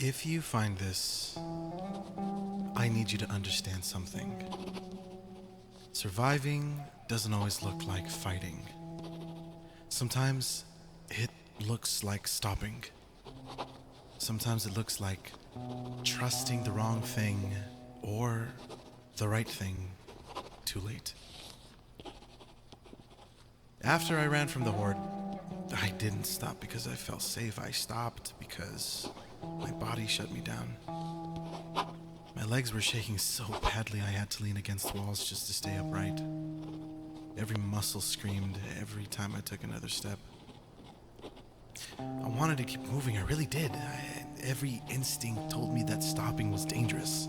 If you find this, I need you to understand something. Surviving doesn't always look like fighting. Sometimes it looks like stopping. Sometimes it looks like trusting the wrong thing or the right thing too late. After I ran from the horde, I didn't stop because I felt safe. I stopped because my body shut me down. My legs were shaking so badly I had to lean against walls just to stay upright. Every muscle screamed every time I took another step. I wanted to keep moving, I really did. Every instinct told me that stopping was dangerous.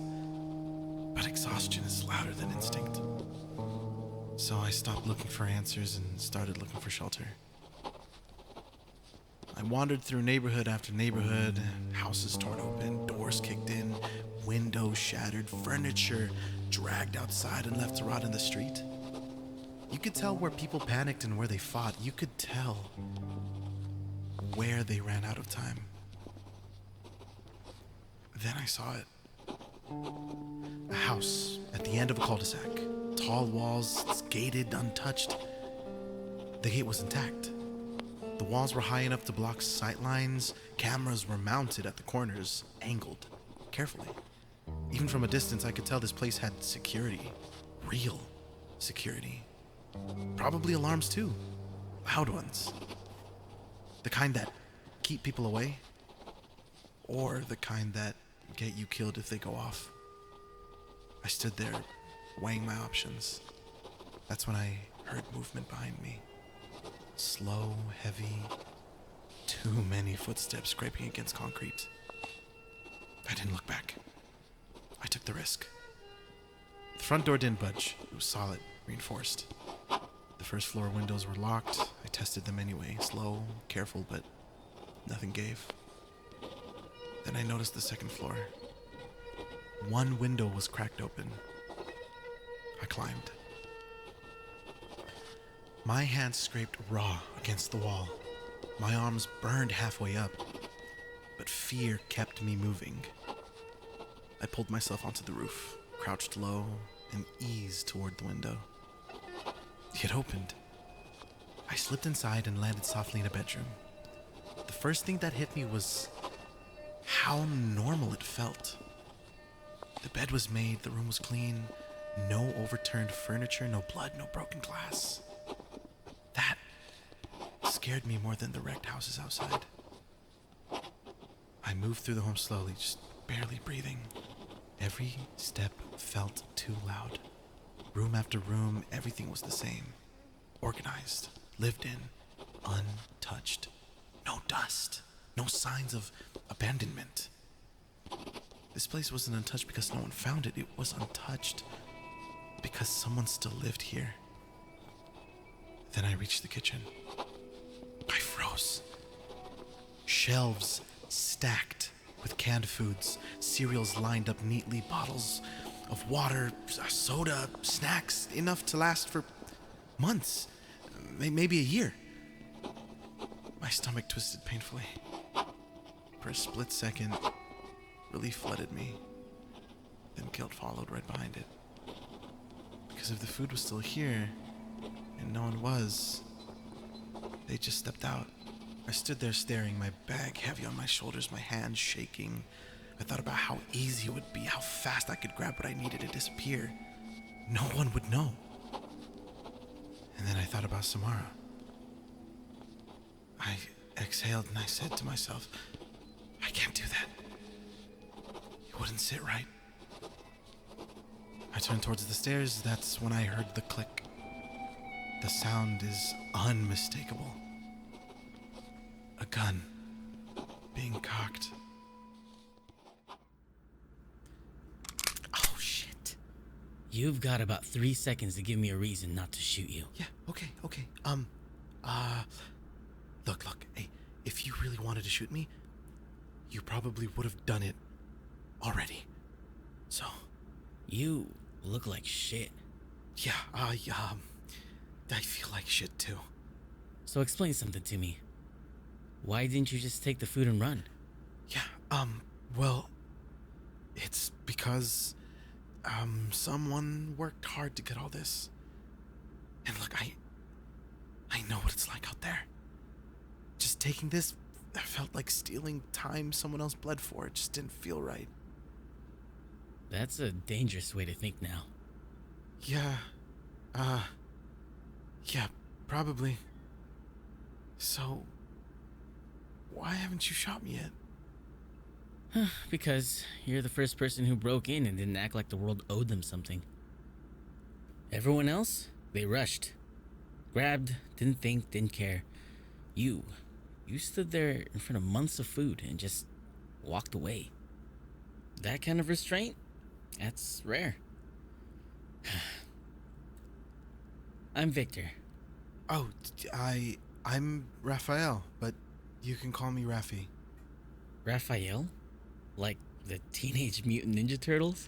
But exhaustion is louder than instinct. So I stopped looking for answers and started looking for shelter. I wandered through neighborhood after neighborhood, houses torn open, doors kicked in, windows shattered, furniture dragged outside and left to rot in the street. You could tell where people panicked and where they fought. You could tell where they ran out of time. Then I saw it. A house at the end of a cul-de-sac. Tall walls, it's gated, untouched. The gate was intact. The walls were high enough to block sightlines. Cameras were mounted at the corners, angled carefully. Even from a distance, I could tell this place had security. Real security. Probably alarms too. Loud ones. The kind that keep people away. Or the kind that get you killed if they go off. I stood there, weighing my options. That's when I heard movement behind me. Slow, heavy, too many footsteps scraping against concrete. I didn't look back. I took the risk. The front door didn't budge. It was solid, reinforced. The first floor windows were locked. I tested them anyway, slow, careful, but nothing gave. Then I noticed the second floor. One window was cracked open. I climbed. My hands scraped raw against the wall. My arms burned halfway up, but fear kept me moving. I pulled myself onto the roof, crouched low, and eased toward the window. It opened. I slipped inside and landed softly in a bedroom. The first thing that hit me was how normal it felt. The bed was made, the room was clean, no overturned furniture, no blood, no broken glass. That scared me more than the wrecked houses outside. I moved through the home slowly, just barely breathing. Every step felt too loud. Room after room, everything was the same. Organized, lived in, untouched. No dust, no signs of abandonment. This place wasn't untouched because no one found it. It was untouched because someone still lived here. Then I reached the kitchen. I froze. Shelves stacked with canned foods, cereals lined up neatly, bottles of water, soda, snacks, enough to last for months, maybe a year. My stomach twisted painfully. For a split second, relief flooded me. Then guilt followed right behind it. Because if the food was still here, and no one was, they just stepped out. I stood there staring, my bag heavy on my shoulders, my hands shaking. I thought about how easy it would be, how fast I could grab what I needed to disappear. No one would know. And then I thought about Samara. I exhaled and I said to myself, I can't do that. It wouldn't sit right. I turned towards the stairs. That's when I heard the click. The sound is unmistakable. A gun being cocked. Oh, shit. You've got about 3 seconds to give me a reason not to shoot you. Yeah, okay. Look, hey, if you really wanted to shoot me, you probably would have done it already. So. You look like shit. Yeah, I feel like shit too. So explain something to me. Why didn't you just take the food and run? Yeah, Well, it's because, someone worked hard to get all this. And look, I know what it's like out there. Just taking this, I felt like stealing time someone else bled for. It just didn't feel right. That's a dangerous way to think now. Yeah, yeah, probably. So, why haven't you shot me yet? Because you're the first person who broke in and didn't act like the world owed them something. Everyone else, they rushed. Grabbed, didn't think, didn't care. You stood there in front of months of food and just walked away. That kind of restraint, that's rare. I'm Victor. Oh, I'm Raphael, but you can call me Raffy. Raphael? Like the Teenage Mutant Ninja Turtles?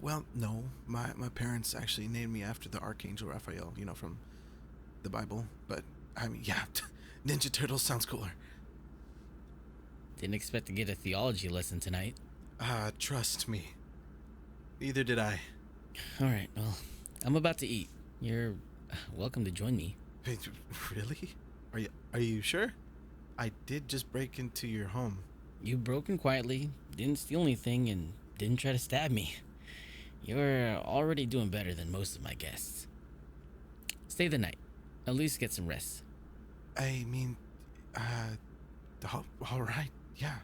Well, no. My parents actually named me after the Archangel Raphael, from the Bible. But, I mean, yeah, Ninja Turtles sounds cooler. Didn't expect to get a theology lesson tonight. Trust me. Neither did I. Alright, well, I'm about to eat. You're welcome to join me. Wait, really? Are you sure? I did just break into your home. You broke in quietly, didn't steal anything, and didn't try to stab me. You're already doing better than most of my guests. Stay the night. At least get some rest. I mean, all right, yeah.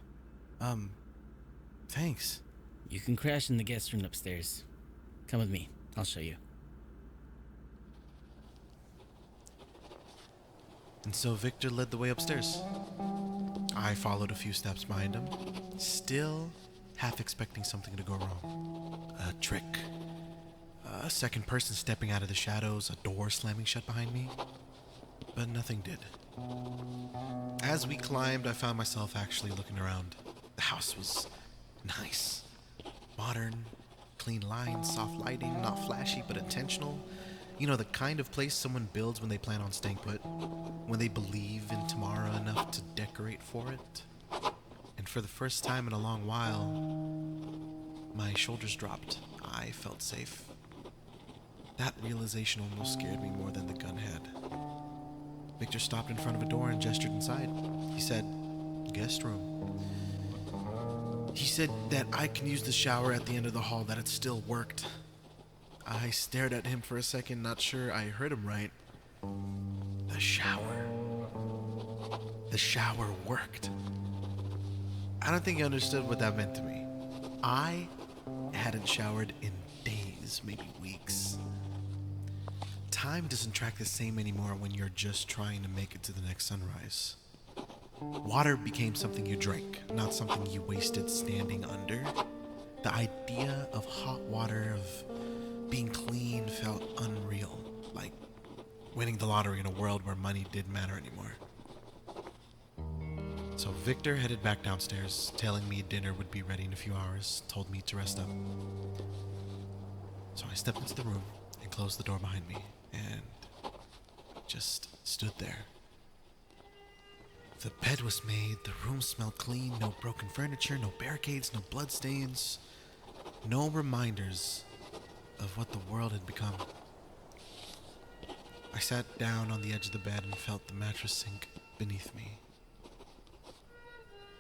Thanks. You can crash in the guest room upstairs. Come with me. I'll show you. And so Victor led the way upstairs. I followed a few steps behind him, still half expecting something to go wrong. A trick. A second person stepping out of the shadows, a door slamming shut behind me. But nothing did. As we climbed, I found myself actually looking around. The house was nice. Modern, clean lines, soft lighting, not flashy but intentional. The kind of place someone builds when they plan on staying put, when they believe in tomorrow enough to decorate for it. And for the first time in a long while, my shoulders dropped. I felt safe. That realization almost scared me more than the gun had. Victor stopped in front of a door and gestured inside. He said, "Guest room." He said that I can use the shower at the end of the hall, that it still worked. I stared at him for a second, not sure I heard him right. The shower. The shower worked. I don't think he understood what that meant to me. I hadn't showered in days, maybe weeks. Time doesn't track the same anymore when you're just trying to make it to the next sunrise. Water became something you drank, not something you wasted standing under. The idea of hot water, of being clean, felt unreal, like winning the lottery in a world where money didn't matter anymore. So Victor headed back downstairs, telling me dinner would be ready in a few hours, told me to rest up. So I stepped into the room and closed the door behind me, and just stood there. The bed was made, the room smelled clean, no broken furniture, no barricades, no bloodstains, no reminders of what the world had become. I sat down on the edge of the bed and felt the mattress sink beneath me.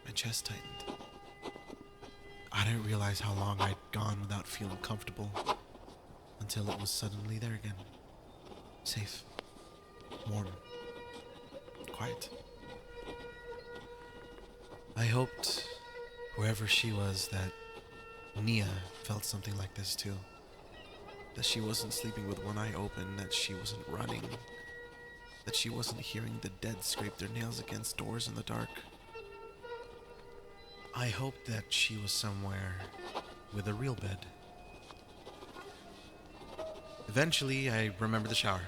My chest tightened. I didn't realize how long I'd gone without feeling comfortable until it was suddenly there again. Safe, warm, quiet. I hoped, whoever she was, that Nia felt something like this too. That she wasn't sleeping with one eye open, that she wasn't running, that she wasn't hearing the dead scrape their nails against doors in the dark. I hoped that she was somewhere with a real bed. Eventually, I remembered the shower.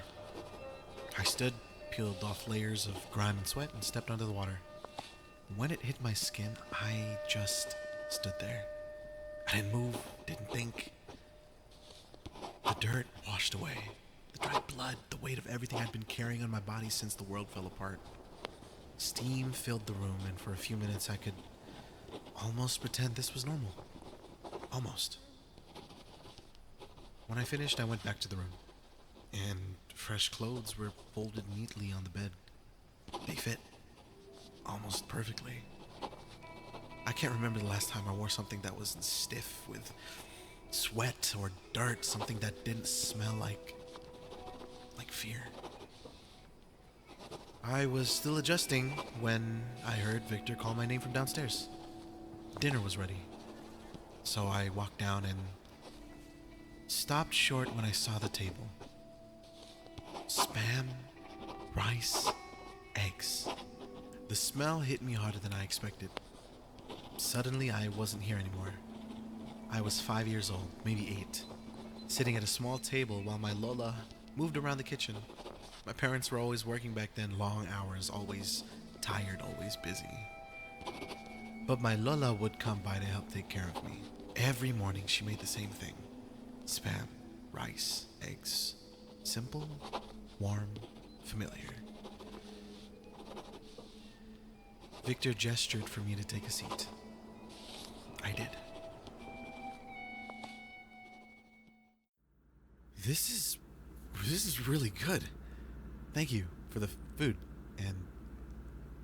I stood, peeled off layers of grime and sweat, and stepped under the water. When it hit my skin, I just stood there. I didn't move, didn't think. The dirt washed away. The dry blood, the weight of everything I'd been carrying on my body since the world fell apart. Steam filled the room, and for a few minutes I could almost pretend this was normal. Almost. When I finished, I went back to the room, and fresh clothes were folded neatly on the bed. They fit almost perfectly. I can't remember the last time I wore something that wasn't stiff with sweat or dirt, something that didn't smell like fear. I was still adjusting when I heard Victor call my name from downstairs. Dinner was ready, so I walked down and stopped short when I saw the table. Spam, rice, eggs. The smell hit me harder than I expected. Suddenly, I wasn't here anymore. I was 5 years old, maybe 8, sitting at a small table while my Lola moved around the kitchen. My parents were always working back then, long hours, always tired, always busy. But my Lola would come by to help take care of me. Every morning, she made the same thing. Spam, rice, eggs. Simple, warm, familiar. Victor gestured for me to take a seat. I did. This is really good. Thank you for the food and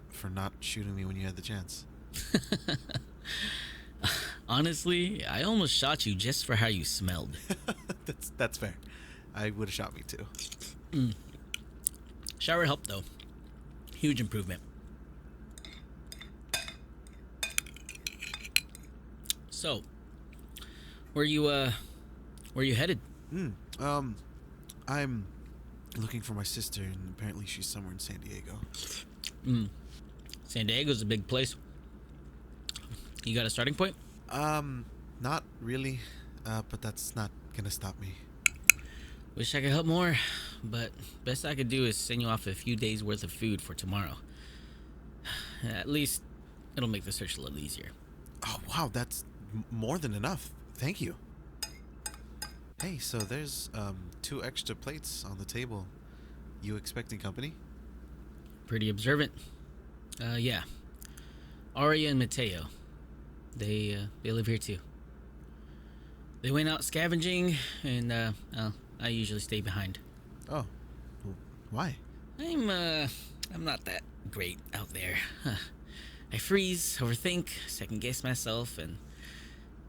for not shooting me when you had the chance. Honestly, I almost shot you just for how you smelled. That's fair. I would have shot me too. Shower helped though. Huge improvement. So, where you headed? I'm looking for my sister, and apparently she's somewhere in San Diego. San Diego's a big place. You got a starting point? Not really, but that's not gonna stop me. Wish I could help more, but best I could do is send you off a few days worth of food for tomorrow. At least it'll make the search a little easier. Oh, wow, that's more than enough. Thank you. Hey, so there's 2 extra plates on the table. You expecting company? Pretty observant. Yeah. Aria and Mateo. They live here too. They went out scavenging, and I usually stay behind. Oh, why? I'm not that great out there. I freeze, overthink, second guess myself, and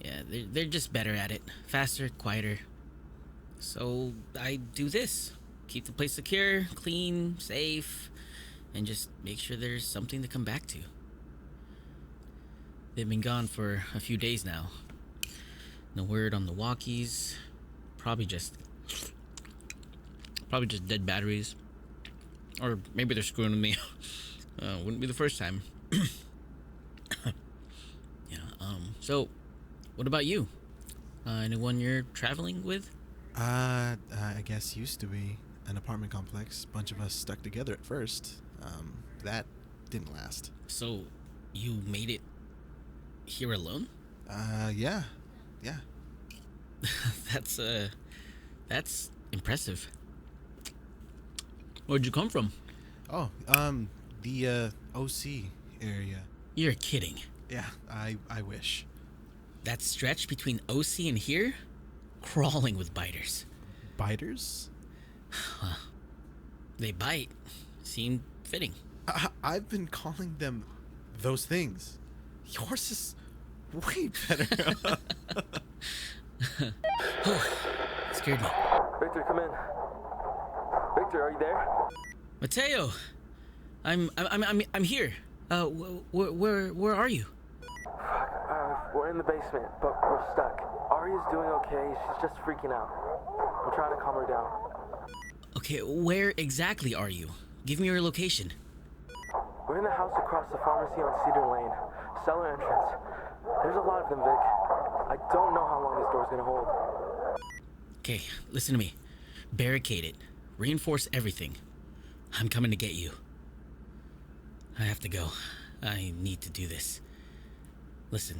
yeah, they're just better at it. Faster, quieter. So I do this. Keep the place secure, clean, safe, and just make sure there's something to come back to. They've been gone for a few days now. No word on the walkies. Probably just dead batteries. Or maybe they're screwing with me. Wouldn't be the first time. Yeah, so what about you? Anyone you're traveling with? I guess used to be an apartment complex. Bunch of us stuck together at first. That didn't last. So you made it here alone? Yeah. That's impressive. Where'd you come from? Oh, the OC area. You're kidding. Yeah, I wish. That stretch between OC and here? Crawling with biters. Biters? They bite. Seemed fitting. I've been calling them those things. Yours is way better. Scared me. Victor, come in. Victor, are you there? Mateo, I'm here. Where are you? We're in the basement, but we're stuck. Aria's doing okay. She's just freaking out. I'm trying to calm her down. Okay, where exactly are you? Give me your location. We're in the house across the pharmacy on Cedar Lane. Cellar entrance. There's a lot of them, Vic. I don't know how long this door's gonna hold. Okay, listen to me. Barricade it. Reinforce everything. I'm coming to get you. I have to go. I need to do this. Listen,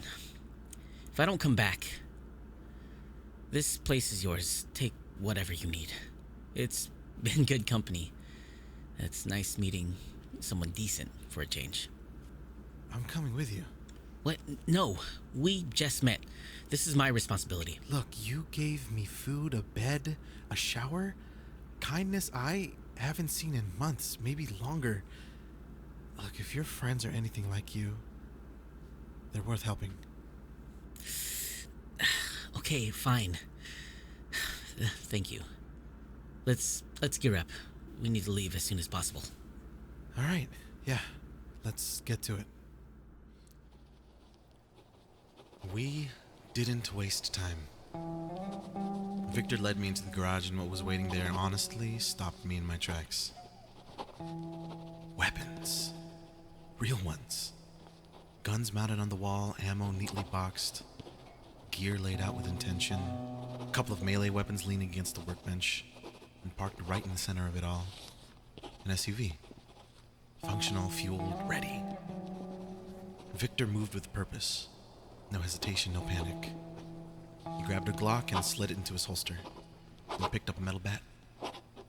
if I don't come back, this place is yours. Take whatever you need. It's been good company. It's nice meeting someone decent for a change. I'm coming with you. What? No, we just met. This is my responsibility. Look, you gave me food, a bed, a shower. Kindness I haven't seen in months, maybe longer. Look, if your friends are anything like you, they're worth helping. Okay, fine. Thank you. Let's gear up. We need to leave as soon as possible. All right, yeah, let's get to it. We didn't waste time. Victor led me into the garage, and what was waiting there honestly stopped me in my tracks. Weapons. Real ones. Guns mounted on the wall, ammo neatly boxed, gear laid out with intention, a couple of melee weapons leaning against the workbench, and parked right in the center of it all. An SUV. Functional, fueled, ready. Victor moved with purpose. No hesitation, no panic. He grabbed a Glock and slid it into his holster, then picked up a metal bat.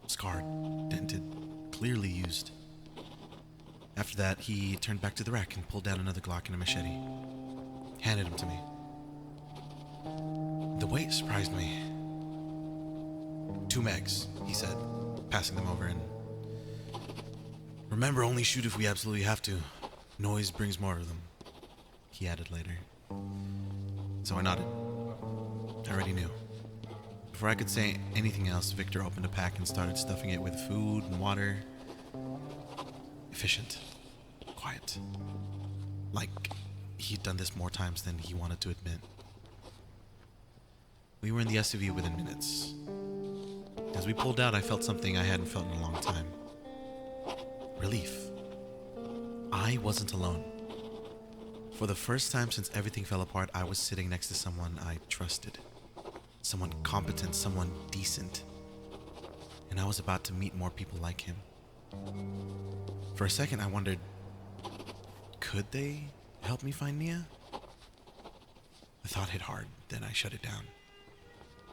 Scarred, dented, clearly used. After that, he turned back to the rack and pulled down another Glock and a machete. Handed them to me. The weight surprised me. 2 megs, he said, passing them over, and remember, only shoot if we absolutely have to. Noise brings more of them, he added later. So I nodded. I already knew. Before I could say anything else, Victor opened a pack and started stuffing it with food and water. Efficient. Quiet. Like he'd done this more times than he wanted to admit. We were in the SUV within minutes. As we pulled out, I felt something I hadn't felt in a long time. Relief. I wasn't alone. For the first time since everything fell apart, I was sitting next to someone I trusted. Someone competent, someone decent. And I was about to meet more people like him. For a second, I wondered, could they help me find Nia? The thought hit hard, then I shut it down.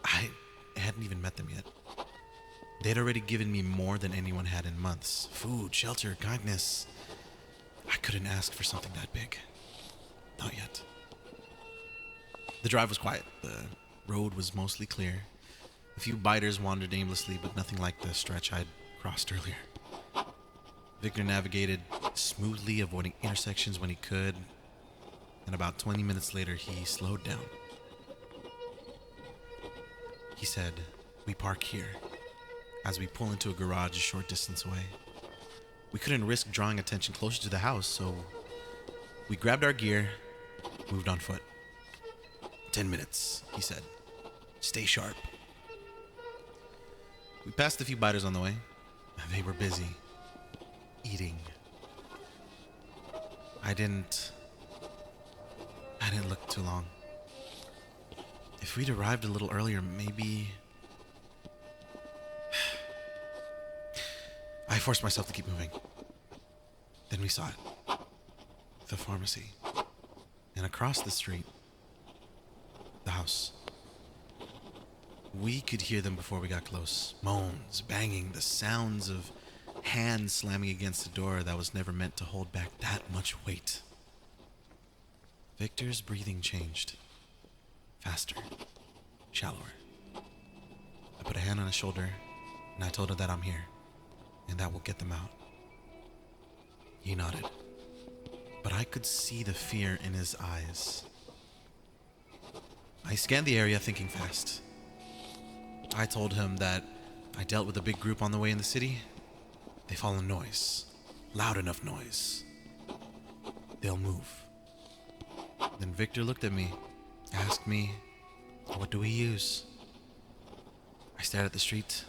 I hadn't even met them yet. They'd already given me more than anyone had in months. Food, shelter, kindness. I couldn't ask for something that big. Not yet. The drive was quiet. The road was mostly clear. A few biters wandered aimlessly, but nothing like the stretch I'd crossed earlier. Victor navigated smoothly, avoiding intersections when he could, and about 20 minutes later, he slowed down. He said, "We park here," as we pull into a garage a short distance away. We couldn't risk drawing attention closer to the house, so we grabbed our gear, moved on foot. 10 minutes, he said. Stay sharp. We passed a few biters on the way. They were busy. Eating. I didn't look too long. If we'd arrived a little earlier, maybe... I forced myself to keep moving. Then we saw it. The pharmacy. And across the street, the house. We could hear them before we got close. Moans, banging, the sounds of hands slamming against a door that was never meant to hold back that much weight. Victor's breathing changed. Faster. Shallower. I put a hand on his shoulder, and I told her that I'm here, and that will get them out. He nodded, but I could see the fear in his eyes. I scanned the area, thinking fast. I told him that I dealt with a big group on the way in the city. They follow noise. Loud enough noise. They'll move. Then Victor looked at me, asked me, "What do we use?" I stared at the street,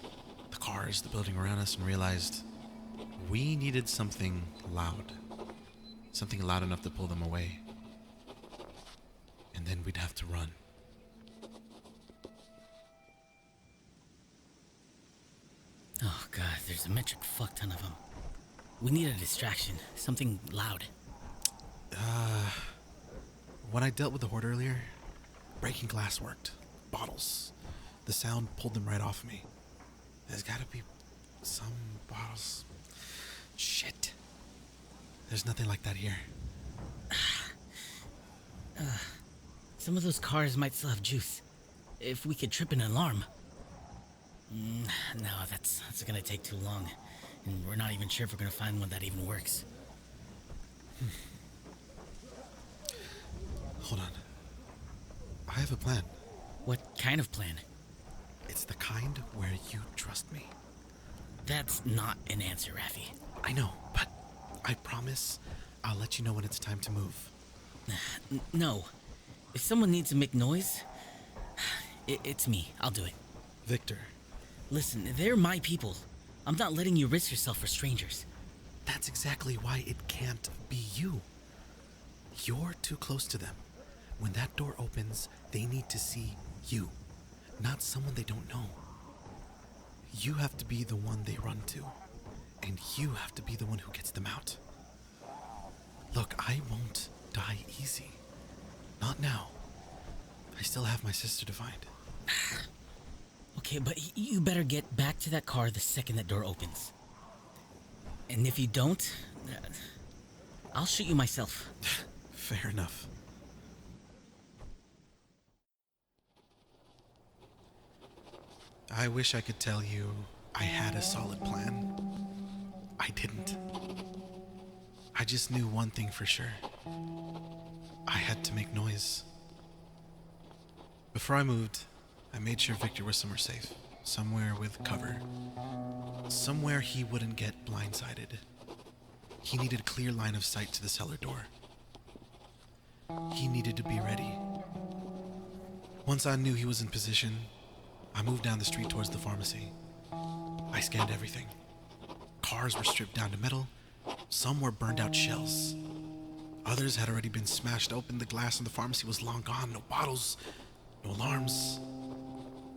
the cars, the building around us, and realized we needed something loud. Something loud enough to pull them away. And then we'd have to run. Oh god, there's a metric fuck ton of them. We need a distraction, something loud. When I dealt with the horde earlier, breaking glass worked. Bottles. The sound pulled them right off me. There's gotta be some bottles. Shit. There's nothing like that here. Some of those cars might still have juice. If we could trip an alarm. No, that's gonna take too long. And we're not even sure if we're gonna find one that even works. Hold on. I have a plan. What kind of plan? It's the kind where you trust me. That's not an answer, Raffy. I know, but I promise I'll let you know when it's time to move. No. If someone needs to make noise, it's me. I'll do it. Victor. Listen, they're my people. I'm not letting you risk yourself for strangers. That's exactly why it can't be you. You're too close to them. When that door opens, they need to see you, not someone they don't know. You have to be the one they run to, and you have to be the one who gets them out. Look, I won't die easy. Not now. I still have my sister to find. Okay, but you better get back to that car the second that door opens. And if you don't, I'll shoot you myself. Fair enough. I wish I could tell you I had a solid plan. I didn't. I just knew one thing for sure. I had to make noise. Before I moved, I made sure Victor was somewhere safe, somewhere with cover, somewhere he wouldn't get blindsided. He needed a clear line of sight to the cellar door. He needed to be ready. Once I knew he was in position, I moved down the street towards the pharmacy. I scanned everything. Cars were stripped down to metal. Some were burned out shells. Others had already been smashed open. The glass in the pharmacy was long gone. No bottles, no alarms.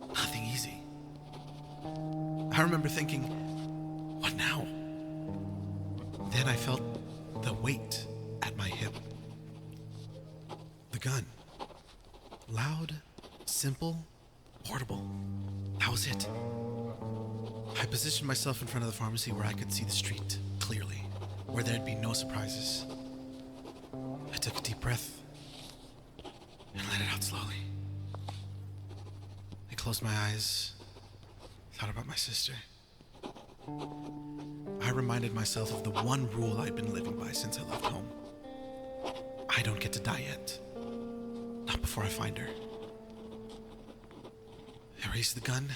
Nothing easy. I remember thinking, what now? Then I felt the weight at my hip. The gun. Loud, simple, portable. That was it. I positioned myself in front of the pharmacy where I could see the street clearly, where there'd be no surprises. I took a deep breath and let it out slowly. I closed my eyes, thought about my sister. I reminded myself of the one rule I'd been living by since I left home. I don't get to die yet. Not before I find her. I raised the gun,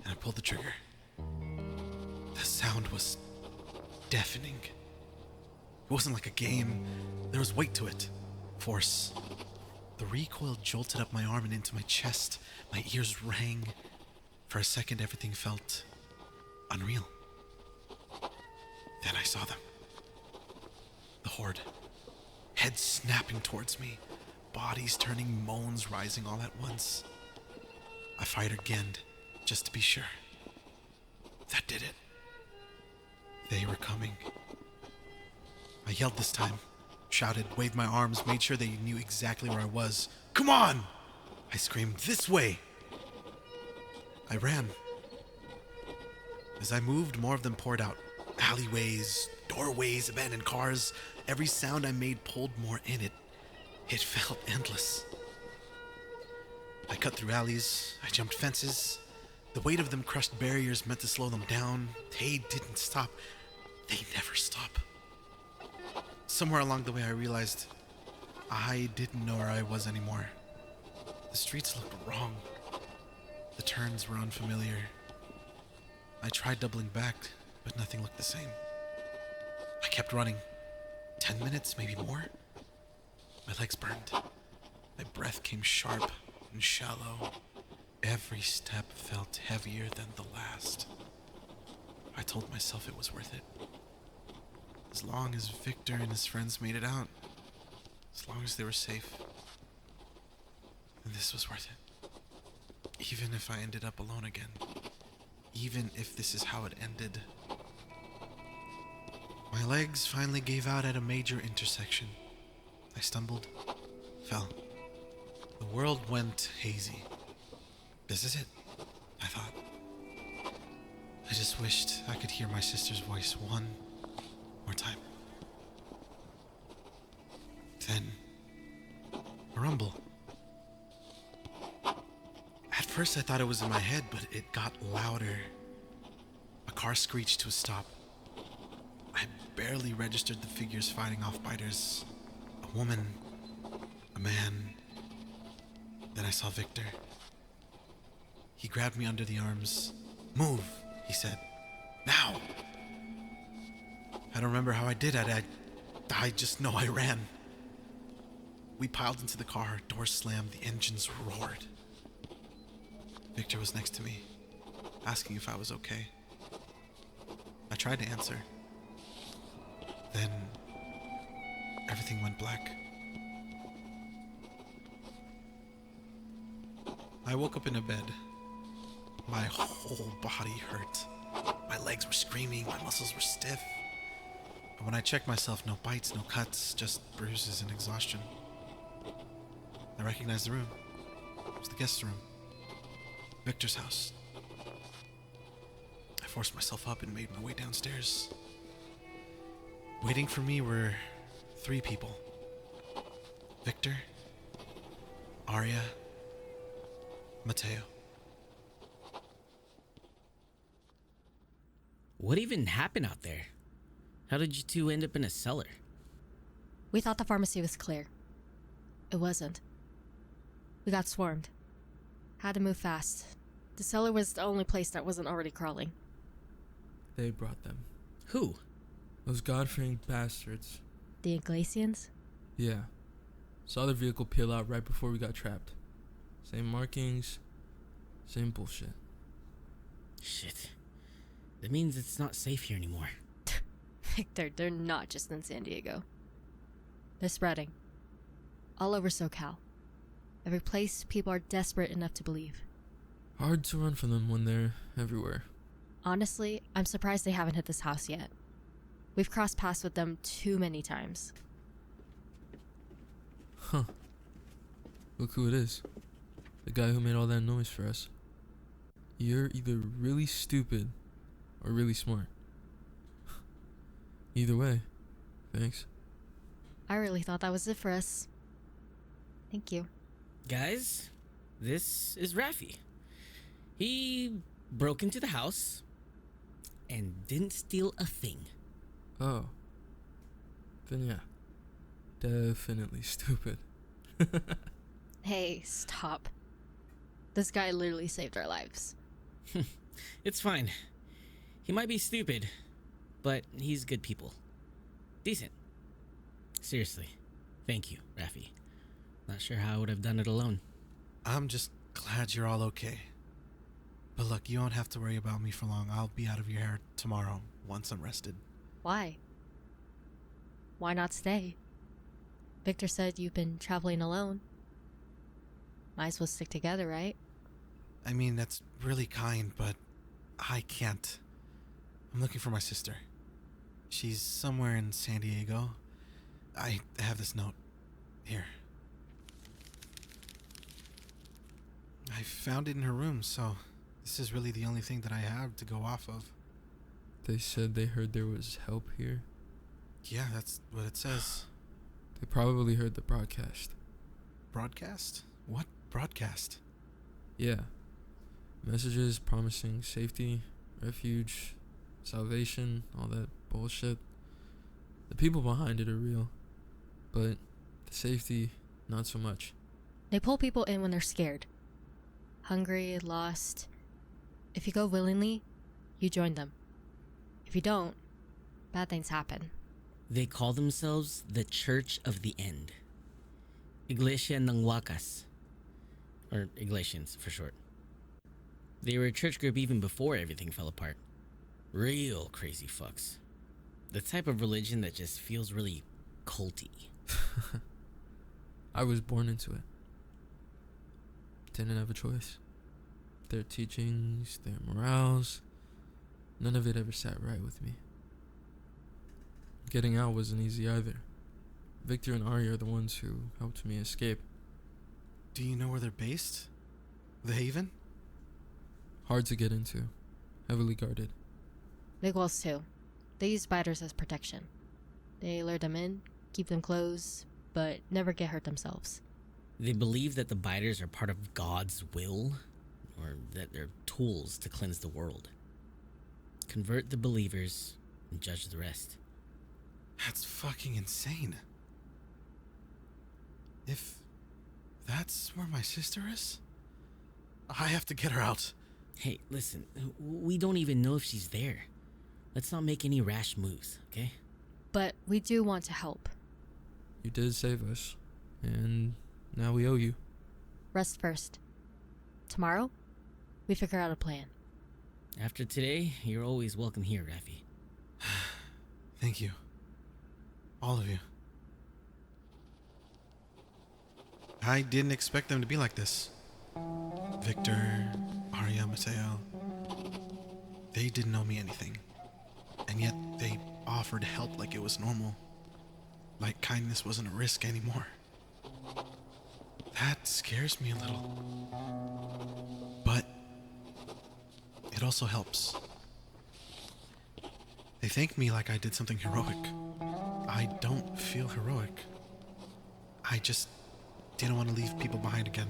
and I pulled the trigger. The sound was deafening. It wasn't like a game. There was weight to it. Force. The recoil jolted up my arm and into my chest. My ears rang. For a second, everything felt unreal. Then I saw them. The horde. Heads snapping towards me. Bodies turning, moans rising all at once. I fired again, just to be sure. That did it. They were coming. I yelled this time, shouted, waved my arms, made sure they knew exactly where I was. Come on! I screamed, this way! I ran. As I moved, more of them poured out. Alleyways, doorways, abandoned cars. Every sound I made pulled more in it. It felt endless. I cut through alleys. I jumped fences. The weight of them crushed barriers meant to slow them down. They didn't stop. They never stop. Somewhere along the way, I realized I didn't know where I was anymore. The streets looked wrong. The turns were unfamiliar. I tried doubling back, but nothing looked the same. I kept running. 10 minutes, maybe more. My legs burned. My breath came sharp and shallow. Every step felt heavier than the last. I told myself it was worth it. As long as Victor and his friends made it out. As long as they were safe. And this was worth it. Even if I ended up alone again. Even if this is how it ended. My legs finally gave out at a major intersection. I stumbled, fell. The world went hazy. This is it, I thought. I just wished I could hear my sister's voice one more time. Then, we're rumble. At first I thought it was in my head, but it got louder. A car screeched to a stop. I barely registered the figures fighting off biters. A woman, a man. Then I saw Victor. He grabbed me under the arms. "Move," he said. "Now!" I don't remember how I did it. I just know I ran. We piled into the car, doors slammed, the engines roared. Victor was next to me, asking if I was okay. I tried to answer. Then, everything went black. I woke up in a bed. My whole body hurt. My legs were screaming, my muscles were stiff. And when I checked myself, no bites, no cuts, just bruises and exhaustion. I recognized the room. It was the guest room. Victor's house. I forced myself up and made my way downstairs. Waiting for me were 3 people. Victor, Aria, Mateo. What even happened out there? How did you two end up in a cellar? We thought the pharmacy was clear. It wasn't. We got swarmed. Had to move fast. The cellar was the only place that wasn't already crawling. They brought them. Who? Those God-fearing bastards. The Iglesians? Yeah. Saw their vehicle peel out right before we got trapped. Same markings, same bullshit. Shit. That means it's not safe here anymore. Victor, they're not just in San Diego. They're spreading. All over SoCal. Every place people are desperate enough to believe. Hard to run from them when they're everywhere. Honestly, I'm surprised they haven't hit this house yet. We've crossed paths with them too many times. Huh. Look who it is. The guy who made all that noise for us. You're either really stupid or really smart. Either way, thanks. I really thought that was it for us. Thank you. Guys, this is Raffy. He broke into the house and didn't steal a thing. Oh. Then yeah. Definitely stupid. Hey, stop. This guy literally saved our lives. It's fine. He might be stupid, but he's good people. Decent. Seriously. Thank you, Raffy. Not sure how I would have done it alone. I'm just glad you're all okay. But look, you won't have to worry about me for long. I'll be out of your hair tomorrow, once I'm rested. Why? Why not stay? Victor said you've been traveling alone. Might as well stick together, right? I mean, that's really kind, but I can't. I'm looking for my sister. She's somewhere in San Diego. I have this note. Here. I found it in her room, so this is really the only thing that I have to go off of. They said they heard there was help here. Yeah, that's what it says. They probably heard the broadcast. Broadcast? What broadcast? Yeah. Messages promising safety, refuge, salvation, all that bullshit. The people behind it are real, but the safety, not so much. They pull people in when they're scared. Hungry, lost. If you go willingly, you join them. If you don't, bad things happen. They call themselves the Church of the End. Iglesia ng Wakas. Or Iglesians, for short. They were a church group even before everything fell apart. Real crazy fucks. The type of religion that just feels really culty. I was born into it. Didn't have a choice. Their teachings, their morals, none of it ever sat right with me. Getting out wasn't easy either. Victor and Aria are the ones who helped me escape. Do you know where they're based? The Haven? Hard to get into. Heavily guarded. Big walls too. They use spiders as protection. They lure them in, keep them close, but never get hurt themselves. They believe that the biters are part of God's will, or that they're tools to cleanse the world. Convert the believers and judge the rest. That's fucking insane. If that's where my sister is, I have to get her out. Hey, listen, we don't even know if she's there. Let's not make any rash moves, okay? But we do want to help. You did save us, and now we owe you. Rest first. Tomorrow, we figure out a plan. After today, you're always welcome here, Raffy. Thank you. All of you. I didn't expect them to be like this. Victor, Aria, Mateo. They didn't know me anything. And yet they offered help like it was normal. Like kindness wasn't a risk anymore. That scares me a little. But it also helps. They thank me like I did something heroic. I don't feel heroic. I just didn't want to leave people behind again.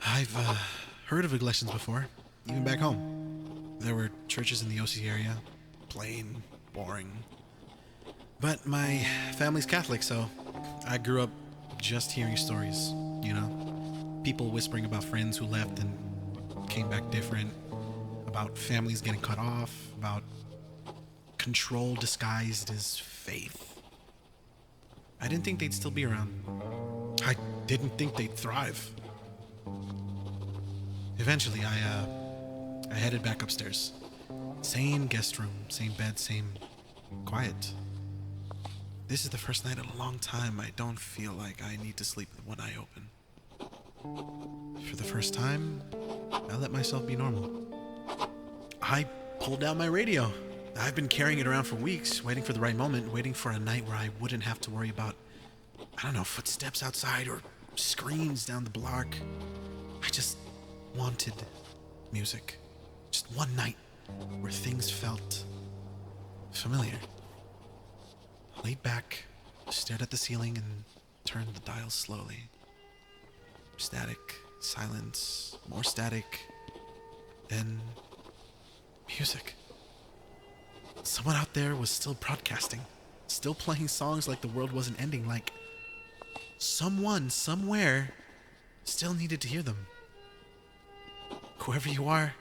I've heard of elections before, even back home. There were churches in the OC area, plain, boring. But my family's Catholic, so I grew up just hearing stories, you know? People whispering about friends who left and came back different, about families getting cut off, about control disguised as faith. I didn't think they'd still be around. I didn't think they'd thrive. Eventually, I headed back upstairs. Same guest room, same bed, same quiet. This is the first night in a long time I don't feel like I need to sleep with one eye open. For the first time, I let myself be normal. I pulled out my radio. I've been carrying it around for weeks, waiting for the right moment, waiting for a night where I wouldn't have to worry about, I don't know, footsteps outside or screams down the block. I just wanted music. Just one night where things felt familiar. I laid back, stared at the ceiling, and turned the dial slowly. Static, silence, more static, then music. Someone out there was still broadcasting, still playing songs like the world wasn't ending, like someone, somewhere, still needed to hear them. Whoever you are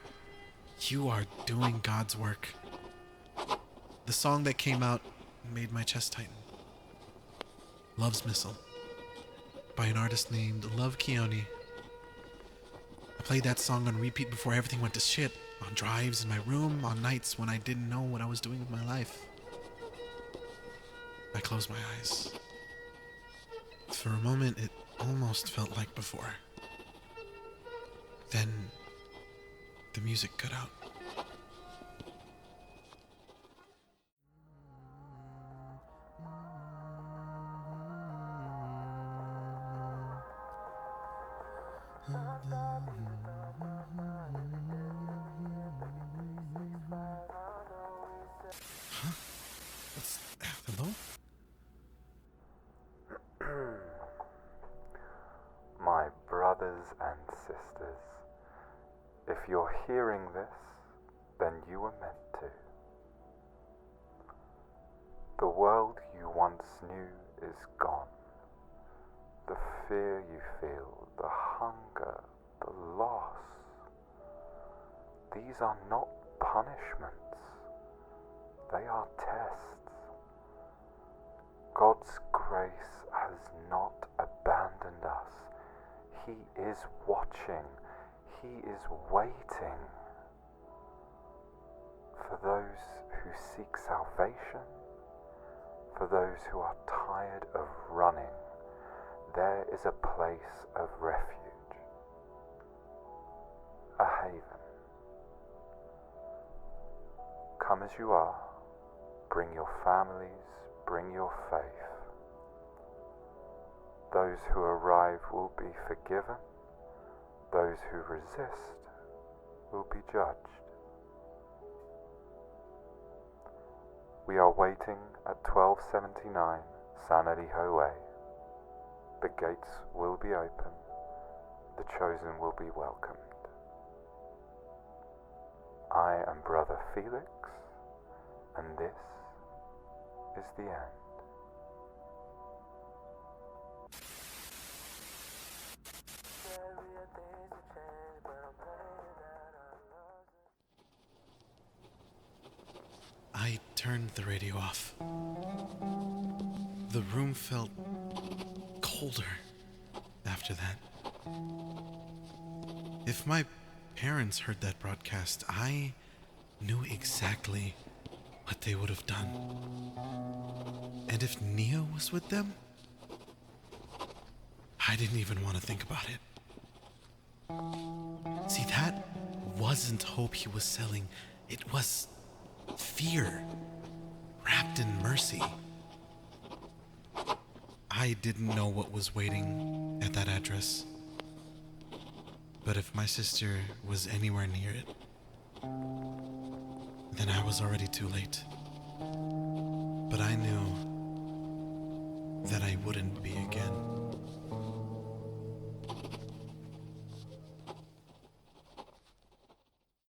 doing God's work. The song that came out made my chest tighten. Love's Missile, by an artist named Luvkeoni. I played that song on repeat before everything went to shit, on drives in my room, on nights when I didn't know what I was doing with my life. I closed my eyes. For a moment, it almost felt like before. Then, the music cut out. Hello? My brothers and sisters, if you're hearing this, then you were meant to. The world you once knew is gone. The fear you feel, the hunger, the loss, these are not punishments. They are tests. God's grace has not abandoned us. He is watching. He is waiting for those who seek salvation, for those who are tired of running. There is a place of refuge, a haven. Come as you are, bring your families, bring your faith. Those who arrive will be forgiven, those who resist will be judged. We are waiting at 1279 Sanariho Way. The gates will be open. The chosen will be welcomed. I am Brother Felix, and this is the end. I turned the radio off. The room felt colder after that. If my parents heard that broadcast, I knew exactly what they would have done. And if Neo was with them, I didn't even want to think about it. See, that wasn't hope he was selling. It was fear, wrapped in mercy. I didn't know what was waiting at that address. But if my sister was anywhere near it, then I was already too late. But I knew that I wouldn't be again.